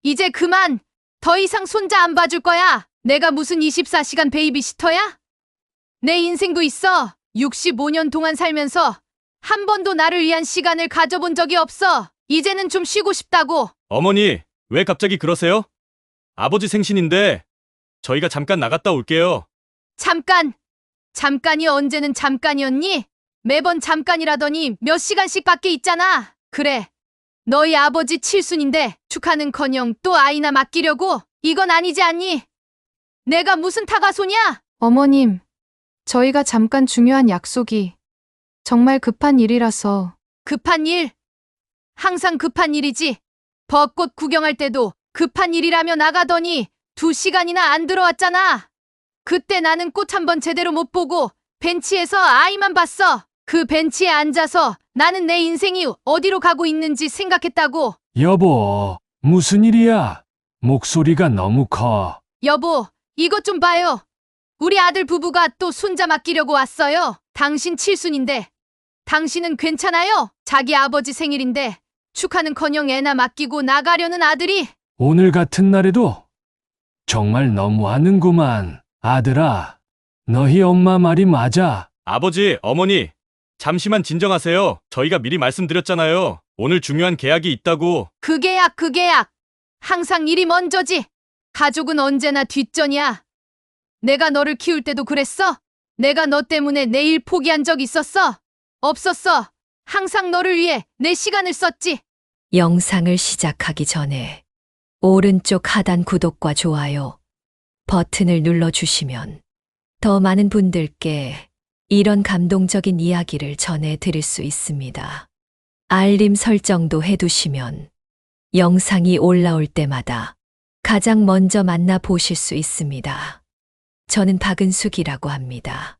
이제 그만. 더 이상 손자 안 봐줄 거야. 내가 무슨 24시간 베이비시터야? 내 인생도 있어. 65년 동안 살면서 한 번도 나를 위한 시간을 가져본 적이 없어. 이제는 좀 쉬고 싶다고. 어머니, 왜 갑자기 그러세요? 아버지 생신인데 저희가 잠깐 나갔다 올게요. 잠깐. 잠깐이 언제는 잠깐이었니? 매번 잠깐이라더니 몇 시간씩 밖에 있잖아. 그래. 너희 아버지 칠순인데 축하는커녕 또 아이나 맡기려고? 이건 아니지 않니? 내가 무슨 타가소냐? 어머님, 저희가 잠깐 중요한 약속이 정말 급한 일이라서. 급한 일? 항상 급한 일이지. 벚꽃 구경할 때도 급한 일이라며 나가더니 2시간이나 안 들어왔잖아. 그때 나는 꽃 한 번 제대로 못 보고 벤치에서 아이만 봤어. 그 벤치에 앉아서 나는 내 인생이 어디로 가고 있는지 생각했다고. 여보, 무슨 일이야? 목소리가 너무 커. 여보, 이것 좀 봐요. 우리 아들 부부가 또 손자 맡기려고 왔어요. 당신 칠순인데 당신은 괜찮아요? 자기 아버지 생일인데 축하는커녕 애나 맡기고 나가려는 아들이. 오늘 같은 날에도 정말 너무하는구만. 아들아, 너희 엄마 말이 맞아. 아버지, 어머니, 잠시만 진정하세요. 저희가 미리 말씀드렸잖아요. 오늘 중요한 계약이 있다고. 그 계약, 그 계약. 항상 일이 먼저지. 가족은 언제나 뒷전이야. 내가 너를 키울 때도 그랬어? 내가 너 때문에 내 일 포기한 적 있었어? 없었어. 항상 너를 위해 내 시간을 썼지. 영상을 시작하기 전에 오른쪽 하단 구독과 좋아요 버튼을 눌러주시면 더 많은 분들께 이런 감동적인 이야기를 전해드릴 수 있습니다. 알림 설정도 해두시면 영상이 올라올 때마다 가장 먼저 만나보실 수 있습니다. 저는 박은숙이라고 합니다.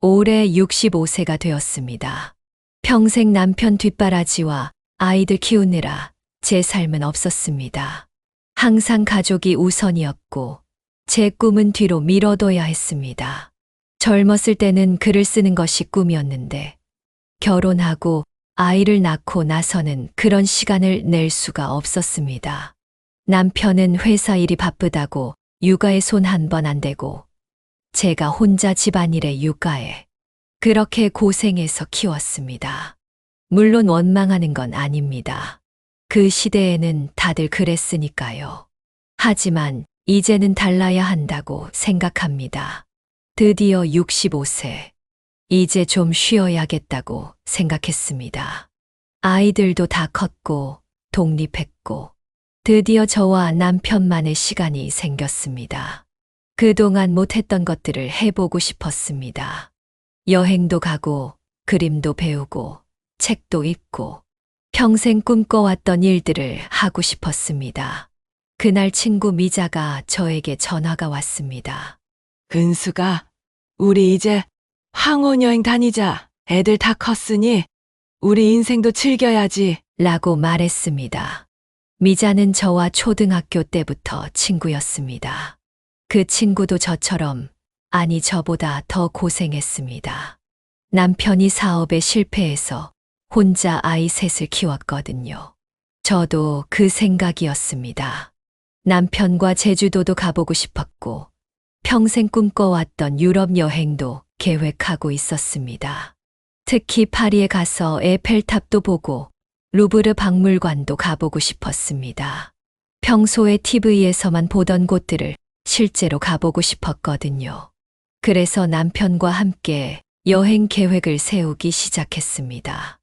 올해 65세가 되었습니다. 평생 남편 뒷바라지와 아이들 키우느라 제 삶은 없었습니다. 항상 가족이 우선이었고 제 꿈은 뒤로 미뤄둬야 했습니다. 젊었을 때는 글을 쓰는 것이 꿈이었는데 결혼하고 아이를 낳고 나서는 그런 시간을 낼 수가 없었습니다. 남편은 회사 일이 바쁘다고 육아에 손 한 번 안 대고 제가 혼자 집안일에 육아에 그렇게 고생해서 키웠습니다. 물론 원망하는 건 아닙니다. 그 시대에는 다들 그랬으니까요. 하지만 이제는 달라야 한다고 생각합니다. 드디어 65세. 이제 좀 쉬어야겠다고 생각했습니다. 아이들도 다 컸고 독립했고 드디어 저와 남편만의 시간이 생겼습니다. 그동안 못했던 것들을 해보고 싶었습니다. 여행도 가고 그림도 배우고 책도 읽고 평생 꿈꿔왔던 일들을 하고 싶었습니다. 그날 친구 미자가 저에게 전화가 왔습니다. 은수가, 우리 이제 황혼 여행 다니자. 애들 다 컸으니 우리 인생도 즐겨야지. 라고 말했습니다. 미자는 저와 초등학교 때부터 친구였습니다. 그 친구도 저처럼, 아니 저보다 더 고생했습니다. 남편이 사업에 실패해서 혼자 아이 셋을 키웠거든요. 저도 그 생각이었습니다. 남편과 제주도도 가보고 싶었고 평생 꿈꿔왔던 유럽 여행도 계획하고 있었습니다. 특히 파리에 가서 에펠탑도 보고 루브르 박물관도 가보고 싶었습니다. 평소에 TV에서만 보던 곳들을 실제로 가보고 싶었거든요. 그래서 남편과 함께 여행 계획을 세우기 시작했습니다.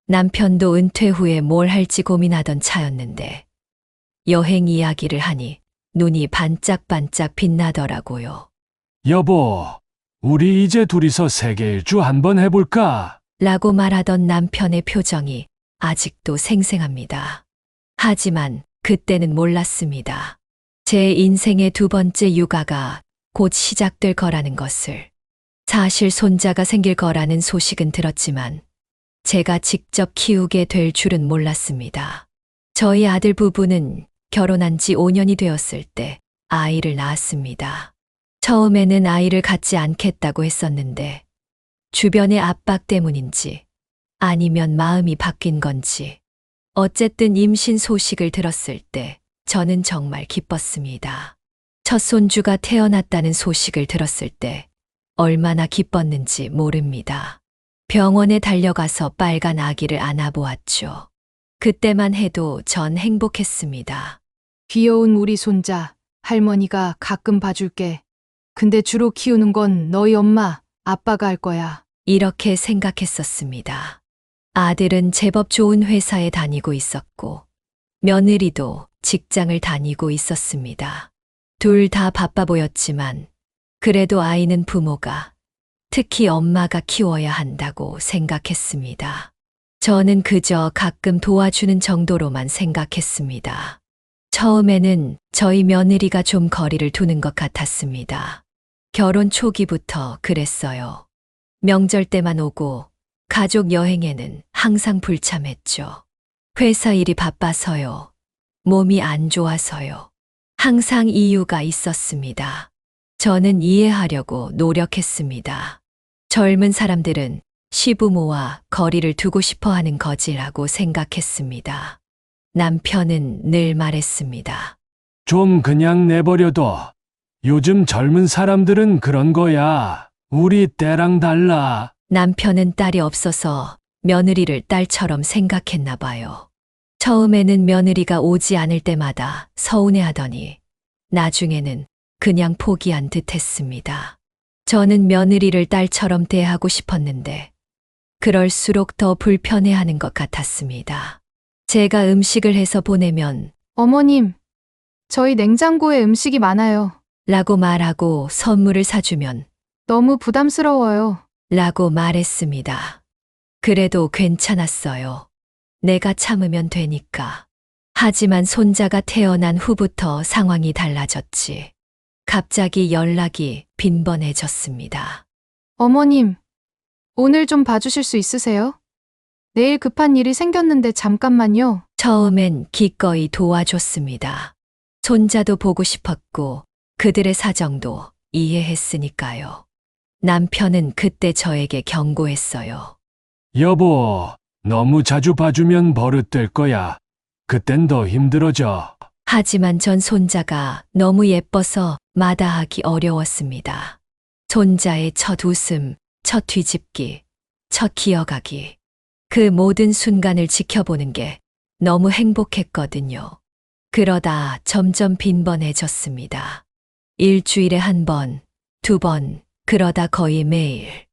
남편도 은퇴 후에 뭘 할지 고민하던 차였는데 여행 이야기를 하니 눈이 반짝반짝 빛나더라고요. 여보, 우리 이제 둘이서 세계 일주 한번 해볼까? 라고 말하던 남편의 표정이 아직도 생생합니다. 하지만 그때는 몰랐습니다. 제 인생의 두 번째 육아가 곧 시작될 거라는 것을. 사실 손자가 생길 거라는 소식은 들었지만 제가 직접 키우게 될 줄은 몰랐습니다. 저희 아들 부부는 결혼한 지 5년이 되었을 때 아이를 낳았습니다. 처음에는 아이를 갖지 않겠다고 했었는데 주변의 압박 때문인지 아니면 마음이 바뀐 건지 어쨌든 임신 소식을 들었을 때 저는 정말 기뻤습니다. 첫 손주가 태어났다는 소식을 들었을 때 얼마나 기뻤는지 모릅니다. 병원에 달려가서 빨간 아기를 안아보았죠. 그때만 해도 전 행복했습니다. 귀여운 우리 손자, 할머니가 가끔 봐줄게. 근데 주로 키우는 건 너희 엄마, 아빠가 할 거야. 이렇게 생각했었습니다. 아들은 제법 좋은 회사에 다니고 있었고, 며느리도 직장을 다니고 있었습니다. 둘 다 바빠 보였지만, 그래도 아이는 부모가, 특히 엄마가 키워야 한다고 생각했습니다. 저는 그저 가끔 도와주는 정도로만 생각했습니다. 처음에는 저희 며느리가 좀 거리를 두는 것 같았습니다. 결혼 초기부터 그랬어요. 명절 때만 오고 가족 여행에는 항상 불참했죠. 회사 일이 바빠서요. 몸이 안 좋아서요. 항상 이유가 있었습니다. 저는 이해하려고 노력했습니다. 젊은 사람들은 시부모와 거리를 두고 싶어 하는 거지라고 생각했습니다. 남편은 늘 말했습니다. 좀 그냥 내버려둬. 요즘 젊은 사람들은 그런 거야. 우리 때랑 달라. 남편은 딸이 없어서 며느리를 딸처럼 생각했나 봐요. 처음에는 며느리가 오지 않을 때마다 서운해하더니 나중에는 그냥 포기한 듯 했습니다. 저는 며느리를 딸처럼 대하고 싶었는데 그럴수록 더 불편해하는 것 같았습니다. 제가 음식을 해서 보내면 어머님, 저희 냉장고에 음식이 많아요. 라고 말하고 선물을 사주면 너무 부담스러워요. 라고 말했습니다. 그래도 괜찮았어요. 내가 참으면 되니까. 하지만 손자가 태어난 후부터 상황이 달라졌지. 갑자기 연락이 빈번해졌습니다. 어머님, 오늘 좀 봐주실 수 있으세요? 내일 급한 일이 생겼는데 잠깐만요. 처음엔 기꺼이 도와줬습니다. 손자도 보고 싶었고 그들의 사정도 이해했으니까요. 남편은 그때 저에게 경고했어요. 여보, 너무 자주 봐주면 버릇될 거야. 그땐 더 힘들어져. 하지만 전 손자가 너무 예뻐서 마다하기 어려웠습니다. 손자의 첫 웃음, 첫 뒤집기, 첫 기어가기. 그 모든 순간을 지켜보는 게 너무 행복했거든요. 그러다 점점 빈번해졌습니다. 일주일에 한 번, 두 번, 그러다 거의 매일.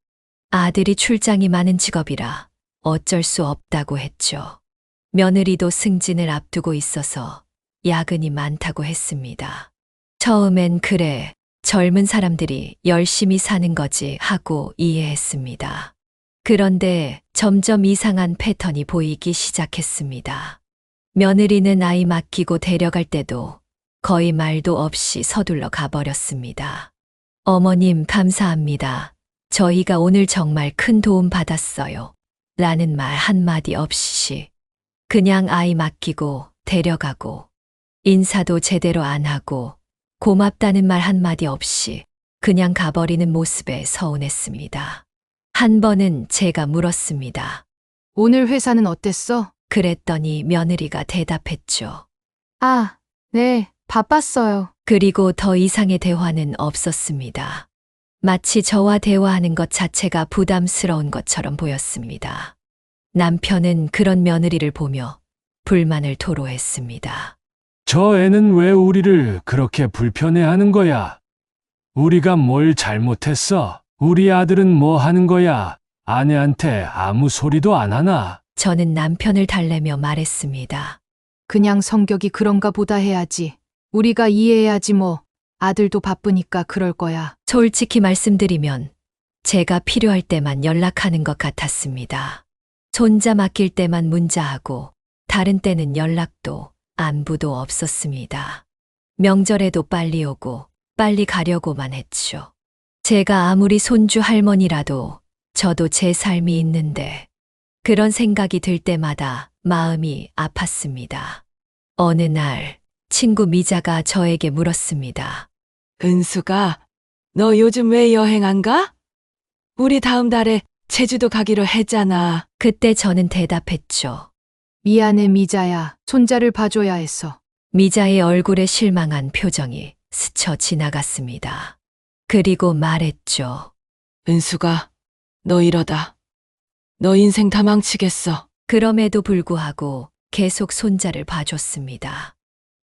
아들이 출장이 많은 직업이라 어쩔 수 없다고 했죠. 며느리도 승진을 앞두고 있어서 야근이 많다고 했습니다. 처음엔 그래, 젊은 사람들이 열심히 사는 거지 하고 이해했습니다. 그런데 점점 이상한 패턴이 보이기 시작했습니다. 며느리는 아이 맡기고 데려갈 때도 거의 말도 없이 서둘러 가버렸습니다. 어머님 감사합니다. 저희가 오늘 정말 큰 도움 받았어요. 라는 말 한마디 없이 그냥 아이 맡기고 데려가고 인사도 제대로 안 하고 고맙다는 말 한마디 없이 그냥 가버리는 모습에 서운했습니다. 한 번은 제가 물었습니다. 오늘 회사는 어땠어? 그랬더니 며느리가 대답했죠. 아, 네, 바빴어요. 그리고 더 이상의 대화는 없었습니다. 마치 저와 대화하는 것 자체가 부담스러운 것처럼 보였습니다. 남편은 그런 며느리를 보며 불만을 토로했습니다. 저 애는 왜 우리를 그렇게 불편해하는 거야? 우리가 뭘 잘못했어? 우리 아들은 뭐 하는 거야? 아내한테 아무 소리도 안 하나? 저는 남편을 달래며 말했습니다. 그냥 성격이 그런가 보다 해야지. 우리가 이해해야지 뭐. 아들도 바쁘니까 그럴 거야. 솔직히 말씀드리면 제가 필요할 때만 연락하는 것 같았습니다. 손자 맡길 때만 문자하고 다른 때는 연락도 안부도 없었습니다. 명절에도 빨리 오고 빨리 가려고만 했죠. 제가 아무리 손주 할머니라도 저도 제 삶이 있는데 그런 생각이 들 때마다 마음이 아팠습니다. 어느 날 친구 미자가 저에게 물었습니다. 은수가, 너 요즘 왜 여행 안 가? 우리 다음 달에 제주도 가기로 했잖아. 그때 저는 대답했죠. 미안해, 미자야. 손자를 봐줘야 했어. 미자의 얼굴에 실망한 표정이 스쳐 지나갔습니다. 그리고 말했죠. 은수가, 너 이러다. 너 인생 다 망치겠어. 그럼에도 불구하고 계속 손자를 봐줬습니다.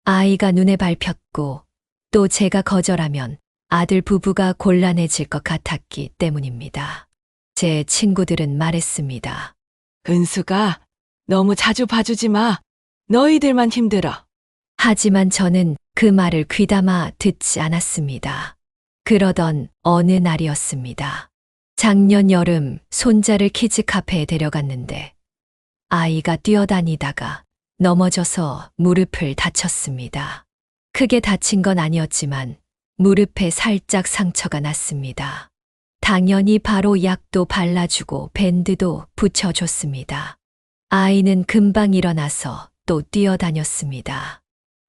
아이가 눈에 밟혔고 또 제가 거절하면 아들 부부가 곤란해질 것 같았기 때문입니다. 제 친구들은 말했습니다. 은수가, 너무 자주 봐주지 마. 너희들만 힘들어. 하지만 저는 그 말을 귀담아 듣지 않았습니다. 그러던 어느 날이었습니다. 작년 여름 손자를 키즈 카페에 데려갔는데 아이가 뛰어다니다가 넘어져서 무릎을 다쳤습니다. 크게 다친 건 아니었지만 무릎에 살짝 상처가 났습니다. 당연히 바로 약도 발라주고 밴드도 붙여줬습니다. 아이는 금방 일어나서 또 뛰어다녔습니다.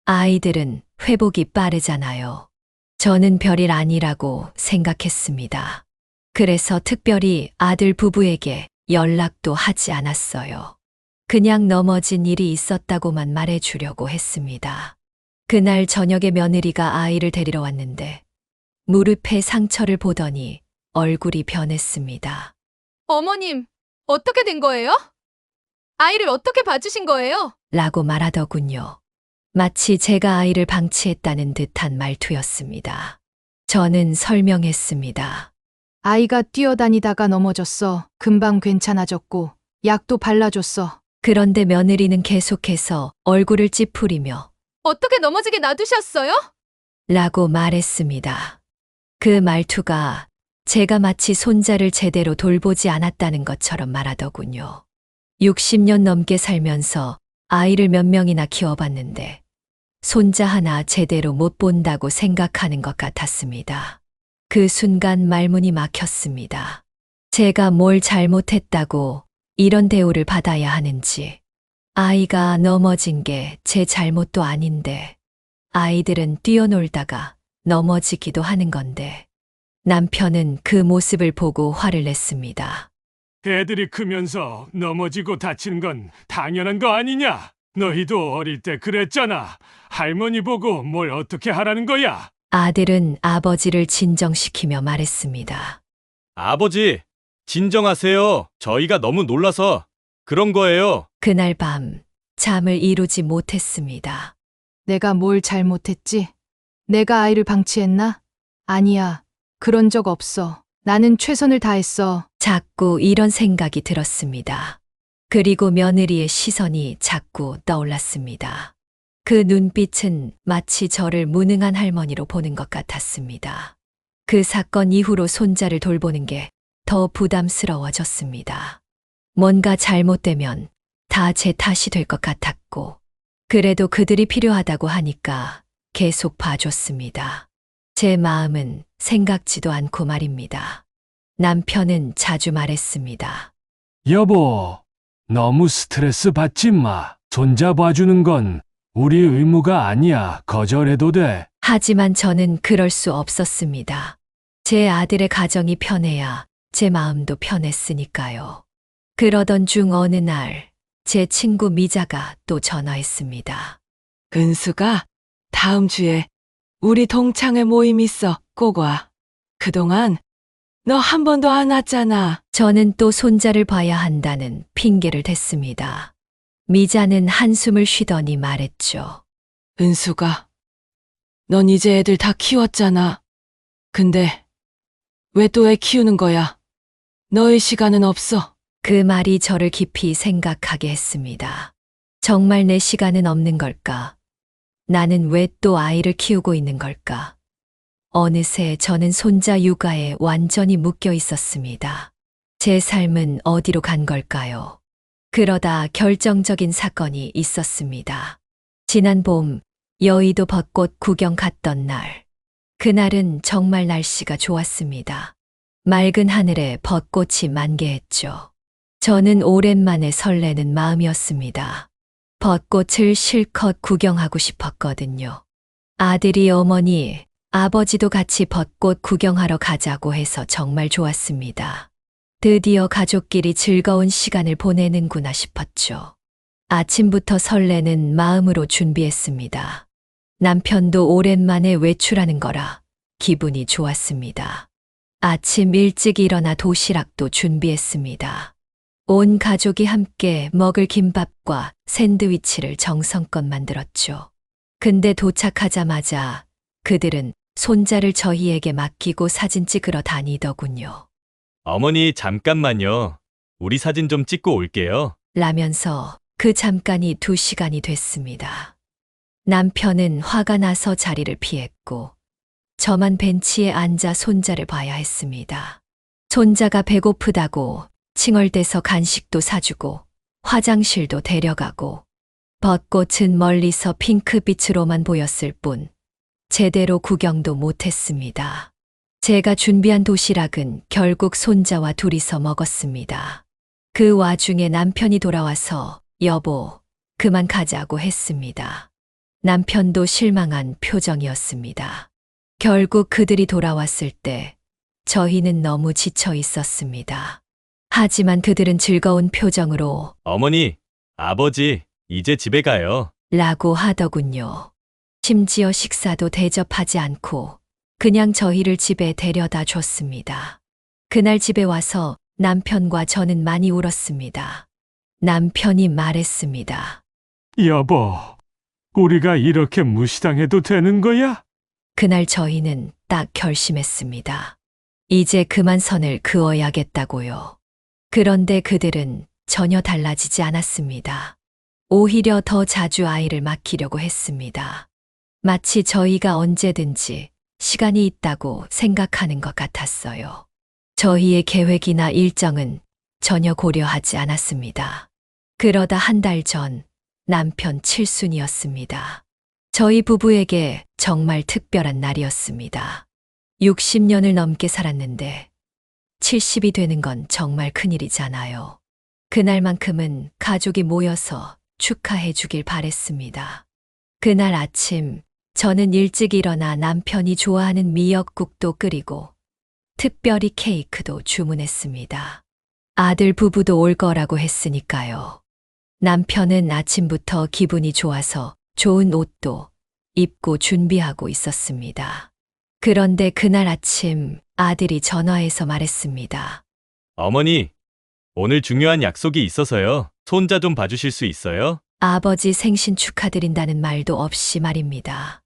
아이들은 회복이 빠르잖아요. 저는 별일 아니라고 생각했습니다. 그래서 특별히 아들 부부에게 연락도 하지 않았어요. 그냥 넘어진 일이 있었다고만 말해주려고 했습니다. 그날 저녁에 며느리가 아이를 데리러 왔는데 무릎에 상처를 보더니 얼굴이 변했습니다. 어머님, 어떻게 된 거예요? 아이를 어떻게 봐주신 거예요? 라고 말하더군요. 마치 제가 아이를 방치했다는 듯한 말투였습니다. 저는 설명했습니다. 아이가 뛰어다니다가 넘어졌어. 금방 괜찮아졌고 약도 발라줬어. 그런데 며느리는 계속해서 얼굴을 찌푸리며 어떻게 넘어지게 놔두셨어요? 라고 말했습니다. 그 말투가 제가 마치 손자를 제대로 돌보지 않았다는 것처럼 말하더군요. 60년 넘게 살면서 아이를 몇 명이나 키워봤는데 손자 하나 제대로 못 본다고 생각하는 것 같았습니다. 그 순간 말문이 막혔습니다. 제가 뭘 잘못했다고 이런 대우를 받아야 하는지. 아이가 넘어진 게 제 잘못도 아닌데 아이들은 뛰어놀다가 넘어지기도 하는 건데 남편은 그 모습을 보고 화를 냈습니다. 애들이 크면서 넘어지고 다치는 건 당연한 거 아니냐? 너희도 어릴 때 그랬잖아. 할머니 보고 뭘 어떻게 하라는 거야? 아들은 아버지를 진정시키며 말했습니다. 아버지, 진정하세요. 저희가 너무 놀라서 그런 거예요. 그날 밤 잠을 이루지 못했습니다. 내가 뭘 잘못했지? 내가 아이를 방치했나? 아니야. 그런 적 없어. 나는 최선을 다했어. 자꾸 이런 생각이 들었습니다. 그리고 며느리의 시선이 자꾸 떠올랐습니다. 그 눈빛은 마치 저를 무능한 할머니로 보는 것 같았습니다. 그 사건 이후로 손자를 돌보는 게 더 부담스러워졌습니다. 뭔가 잘못되면 다 제 탓이 될 것 같았고, 그래도 그들이 필요하다고 하니까 계속 봐줬습니다. 제 마음은 생각지도 않고 말입니다. 남편은 자주 말했습니다. 여보, 너무 스트레스 받지 마. 손자 봐주는 건 우리 의무가 아니야. 거절해도 돼. 하지만 저는 그럴 수 없었습니다. 제 아들의 가정이 편해야 제 마음도 편했으니까요. 그러던 중 어느 날 제 친구 미자가 또 전화했습니다. 은수가, 다음 주에 우리 동창회 모임 있어. 꼭 와. 그동안 너 한 번도 안 왔잖아. 저는 또 손자를 봐야 한다는 핑계를 댔습니다. 미자는 한숨을 쉬더니 말했죠. 은수가, 넌 이제 애들 다 키웠잖아. 근데 왜 또 애 키우는 거야? 너의 시간은 없어. 그 말이 저를 깊이 생각하게 했습니다. 정말 내 시간은 없는 걸까? 나는 왜 또 아이를 키우고 있는 걸까? 어느새 저는 손자 육아에 완전히 묶여 있었습니다. 제 삶은 어디로 간 걸까요? 그러다 결정적인 사건이 있었습니다. 지난 봄 여의도 벚꽃 구경 갔던 날. 그날은 정말 날씨가 좋았습니다. 맑은 하늘에 벚꽃이 만개했죠. 저는 오랜만에 설레는 마음이었습니다. 벚꽃을 실컷 구경하고 싶었거든요. 아들이 어머니, 아버지도 같이 벚꽃 구경하러 가자고 해서 정말 좋았습니다. 드디어 가족끼리 즐거운 시간을 보내는구나 싶었죠. 아침부터 설레는 마음으로 준비했습니다. 남편도 오랜만에 외출하는 거라 기분이 좋았습니다. 아침 일찍 일어나 도시락도 준비했습니다. 온 가족이 함께 먹을 김밥과 샌드위치를 정성껏 만들었죠. 근데 도착하자마자 그들은 손자를 저희에게 맡기고 사진 찍으러 다니더군요. 어머니, 잠깐만요. 우리 사진 좀 찍고 올게요. 라면서 그 잠깐이 2시간이 됐습니다. 남편은 화가 나서 자리를 피했고 저만 벤치에 앉아 손자를 봐야 했습니다. 손자가 배고프다고 칭얼대서 간식도 사주고 화장실도 데려가고 벚꽃은 멀리서 핑크빛으로만 보였을 뿐 제대로 구경도 못했습니다. 제가 준비한 도시락은 결국 손자와 둘이서 먹었습니다. 그 와중에 남편이 돌아와서 여보, 그만 가자고 했습니다. 남편도 실망한 표정이었습니다. 결국 그들이 돌아왔을 때 저희는 너무 지쳐 있었습니다. 하지만 그들은 즐거운 표정으로 어머니, 아버지, 이제 집에 가요. 라고 하더군요. 심지어 식사도 대접하지 않고 그냥 저희를 집에 데려다 줬습니다. 그날 집에 와서 남편과 저는 많이 울었습니다. 남편이 말했습니다. 여보, 우리가 이렇게 무시당해도 되는 거야? 그날 저희는 딱 결심했습니다. 이제 그만 선을 그어야겠다고요. 그런데 그들은 전혀 달라지지 않았습니다. 오히려 더 자주 아이를 맡기려고 했습니다. 마치 저희가 언제든지 시간이 있다고 생각하는 것 같았어요. 저희의 계획이나 일정은 전혀 고려하지 않았습니다. 그러다 한 달 전 남편 칠순이었습니다. 저희 부부에게 정말 특별한 날이었습니다. 60년을 넘게 살았는데 70이 되는 건 정말 큰일이잖아요. 그날만큼은 가족이 모여서 축하해 주길 바랬습니다. 그날 아침 저는 일찍 일어나 남편이 좋아하는 미역국도 끓이고 특별히 케이크도 주문했습니다. 아들 부부도 올 거라고 했으니까요. 남편은 아침부터 기분이 좋아서 좋은 옷도 입고 준비하고 있었습니다. 그런데 그날 아침 아들이 전화해서 말했습니다. 어머니, 오늘 중요한 약속이 있어서요. 손자 좀 봐주실 수 있어요? 아버지 생신 축하드린다는 말도 없이 말입니다.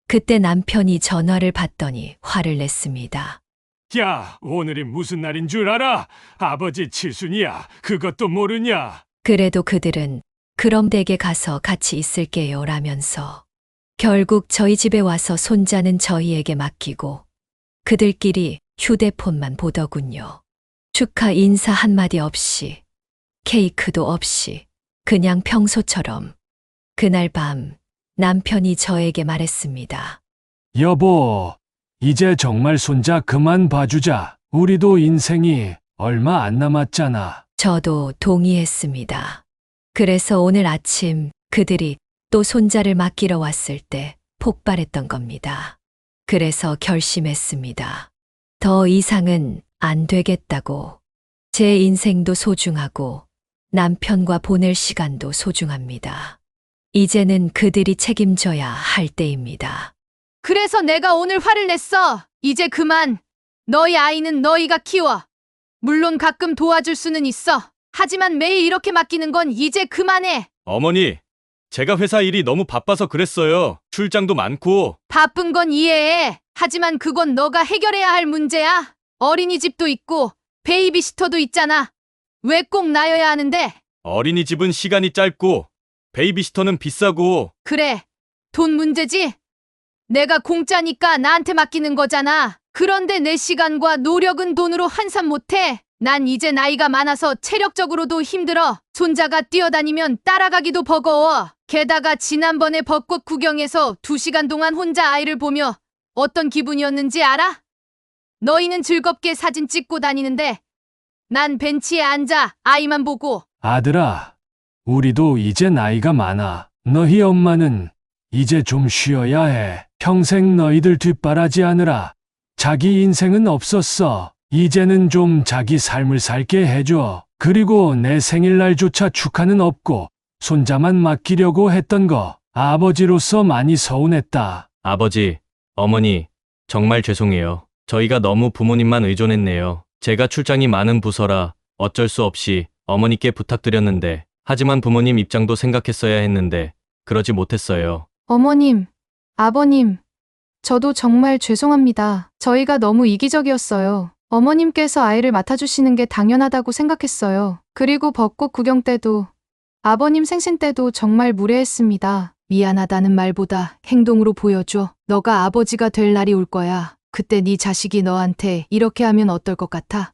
그때 남편이 전화를 받더니 화를 냈습니다. 야, 오늘이 무슨 날인 줄 알아? 아버지 칠순이야. 그것도 모르냐? 그래도 그들은 그럼 댁에 가서 같이 있을게요 라면서 결국 저희 집에 와서 손자는 저희에게 맡기고 그들끼리 휴대폰만 보더군요. 축하 인사 한마디 없이 케이크도 없이 그냥 평소처럼 그날 밤 남편이 저에게 말했습니다. 여보, 이제 정말 손자 그만 봐주자. 우리도 인생이 얼마 안 남았잖아. 저도 동의했습니다. 그래서 오늘 아침 그들이 또 손자를 맡기러 왔을 때 폭발했던 겁니다. 그래서 결심했습니다. 더 이상은 안 되겠다고. 제 인생도 소중하고 남편과 보낼 시간도 소중합니다. 이제는 그들이 책임져야 할 때입니다. 그래서 내가 오늘 화를 냈어. 이제 그만. 너희 아이는 너희가 키워. 물론 가끔 도와줄 수는 있어. 하지만 매일 이렇게 맡기는 건 이제 그만해. 어머니, 제가 회사 일이 너무 바빠서 그랬어요. 출장도 많고. 바쁜 건 이해해. 하지만 그건 너가 해결해야 할 문제야. 어린이집도 있고 베이비시터도 있잖아. 왜 꼭 나여야 하는데? 어린이집은 시간이 짧고 베이비시터는 비싸고. 그래, 돈 문제지? 내가 공짜니까 나한테 맡기는 거잖아. 그런데 내 시간과 노력은 돈으로 환산 못해. 난 이제 나이가 많아서 체력적으로도 힘들어. 손자가 뛰어다니면 따라가기도 버거워. 게다가 지난번에 벚꽃 구경에서 2시간 동안 혼자 아이를 보며 어떤 기분이었는지 알아? 너희는 즐겁게 사진 찍고 다니는데 난 벤치에 앉아 아이만 보고. 아들아, 우리도 이제 나이가 많아. 너희 엄마는 이제 좀 쉬어야 해. 평생 너희들 뒷바라지 하느라 자기 인생은 없었어. 이제는 좀 자기 삶을 살게 해줘. 그리고 내 생일날조차 축하는 없고 손자만 맡기려고 했던 거 아버지로서 많이 서운했다. 아버지, 어머니, 정말 죄송해요. 저희가 너무 부모님만 의존했네요. 제가 출장이 많은 부서라 어쩔 수 없이 어머니께 부탁드렸는데, 하지만 부모님 입장도 생각했어야 했는데, 그러지 못했어요. 어머님, 아버님, 저도 정말 죄송합니다. 저희가 너무 이기적이었어요. 어머님께서 아이를 맡아주시는 게 당연하다고 생각했어요. 그리고 벚꽃 구경 때도, 아버님 생신 때도 정말 무례했습니다. 미안하다는 말보다 행동으로 보여줘. 너가 아버지가 될 날이 올 거야. 그때 네 자식이 너한테 이렇게 하면 어떨 것 같아?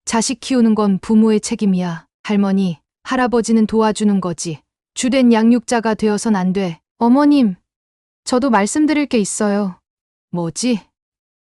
자식 키우는 건 부모의 책임이야. 할머니, 할아버지는 도와주는 거지. 주된 양육자가 되어선 안 돼. 어머님, 저도 말씀드릴 게 있어요. 뭐지?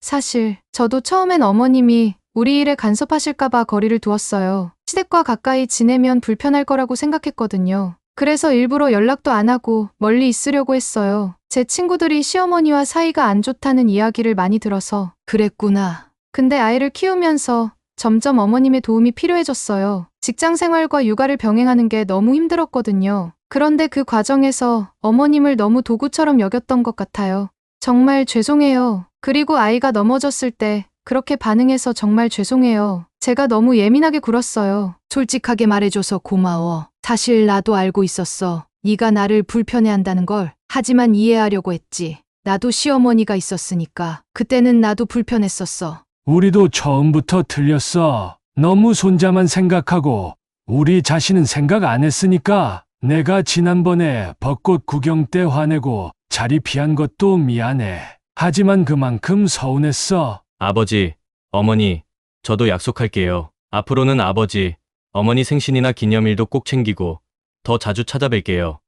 사실 저도 처음엔 어머님이 우리 일에 간섭하실까봐 거리를 두었어요. 시댁과 가까이 지내면 불편할 거라고 생각했거든요. 그래서 일부러 연락도 안 하고 멀리 있으려고 했어요. 제 친구들이 시어머니와 사이가 안 좋다는 이야기를 많이 들어서. 그랬구나. 근데 아이를 키우면서 점점 어머님의 도움이 필요해졌어요. 직장 생활과 육아를 병행하는 게 너무 힘들었거든요. 그런데 그 과정에서 어머님을 너무 도구처럼 여겼던 것 같아요. 정말 죄송해요. 그리고 아이가 넘어졌을 때 그렇게 반응해서 정말 죄송해요. 제가 너무 예민하게 굴었어요. 솔직하게 말해줘서 고마워. 사실 나도 알고 있었어. 네가 나를 불편해한다는 걸. 하지만 이해하려고 했지. 나도 시어머니가 있었으니까. 그때는 나도 불편했었어. 우리도 처음부터 틀렸어. 너무 손자만 생각하고 우리 자신은 생각 안 했으니까. 내가 지난번에 벚꽃 구경 때 화내고 자리 피한 것도 미안해. 하지만 그만큼 서운했어. 아버지, 어머니, 저도 약속할게요. 앞으로는 아버지, 어머니 생신이나 기념일도 꼭 챙기고 더 자주 찾아뵐게요.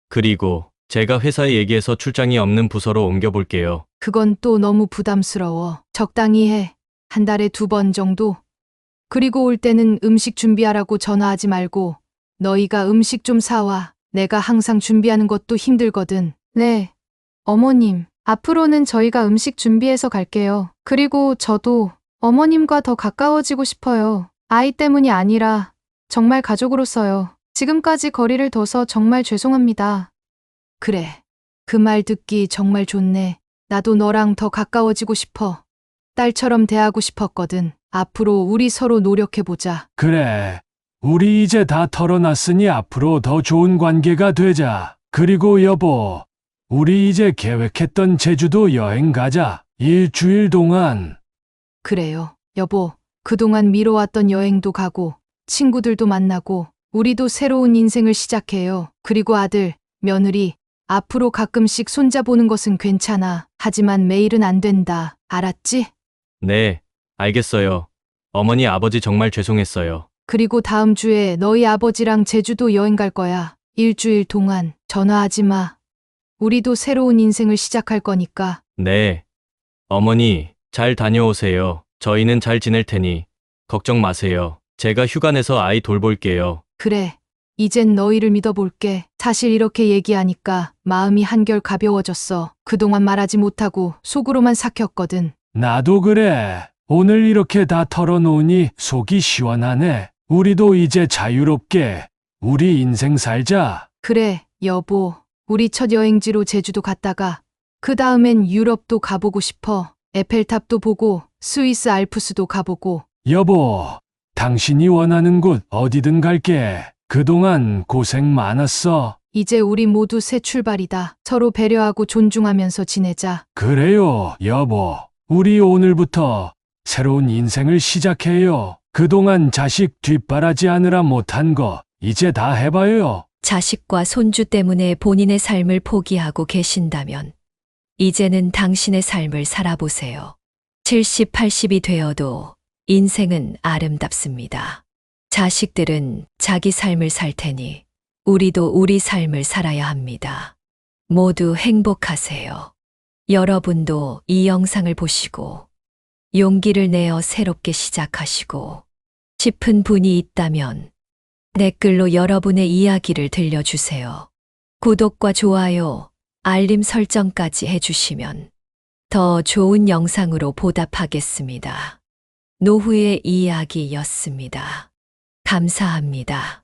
그리고 제가 회사에 얘기해서 출장이 없는 부서로 옮겨볼게요. 그건 또 너무 부담스러워. 적당히 해. 한 달에 2번 정도. 그리고 올 때는 음식 준비하라고 전화하지 말고 너희가 음식 좀 사와. 내가 항상 준비하는 것도 힘들거든. 네, 어머님. 앞으로는 저희가 음식 준비해서 갈게요. 그리고 저도 어머님과 더 가까워지고 싶어요. 아이 때문이 아니라 정말 가족으로서요. 지금까지 거리를 둬서 정말 죄송합니다. 그래. 그 말 듣기 정말 좋네. 나도 너랑 더 가까워지고 싶어. 딸처럼 대하고 싶었거든. 앞으로 우리 서로 노력해보자. 그래. 우리 이제 다 털어놨으니 앞으로 더 좋은 관계가 되자. 그리고 여보, 우리 이제 계획했던 제주도 여행 가자. 일주일 동안. 그래요. 여보, 그동안 미뤄왔던 여행도 가고 친구들도 만나고 우리도 새로운 인생을 시작해요. 그리고 아들, 며느리, 앞으로 가끔씩 손자 보는 것은 괜찮아. 하지만 매일은 안 된다. 알았지? 네, 알겠어요. 어머니, 아버지 정말 죄송했어요. 그리고 다음 주에 너희 아버지랑 제주도 여행 갈 거야. 일주일 동안 전화하지 마. 우리도 새로운 인생을 시작할 거니까. 네. 어머니, 잘 다녀오세요. 저희는 잘 지낼 테니 걱정 마세요. 제가 휴가 내서 아이 돌볼게요. 그래. 이젠 너희를 믿어볼게. 사실 이렇게 얘기하니까 마음이 한결 가벼워졌어. 그동안 말하지 못하고 속으로만 삭혔거든. 나도 그래. 오늘 이렇게 다 털어놓으니 속이 시원하네. 우리도 이제 자유롭게 우리 인생 살자. 그래, 여보. 우리 첫 여행지로 제주도 갔다가 그 다음엔 유럽도 가보고 싶어. 에펠탑도 보고 스위스 알프스도 가보고. 여보, 당신이 원하는 곳 어디든 갈게. 그동안 고생 많았어. 이제 우리 모두 새 출발이다. 서로 배려하고 존중하면서 지내자. 그래요, 여보. 우리 오늘부터 새로운 인생을 시작해요. 그동안 자식 뒷바라지 하느라 못한 거 이제 다 해봐요. 자식과 손주 때문에 본인의 삶을 포기하고 계신다면 이제는 당신의 삶을 살아보세요. 70, 80이 되어도 인생은 아름답습니다. 자식들은 자기 삶을 살 테니 우리도 우리 삶을 살아야 합니다. 모두 행복하세요. 여러분도 이 영상을 보시고 용기를 내어 새롭게 시작하시고 싶은 분이 있다면 댓글로 여러분의 이야기를 들려주세요. 구독과 좋아요, 알림 설정까지 해주시면 더 좋은 영상으로 보답하겠습니다. 노후의 이야기였습니다. 감사합니다.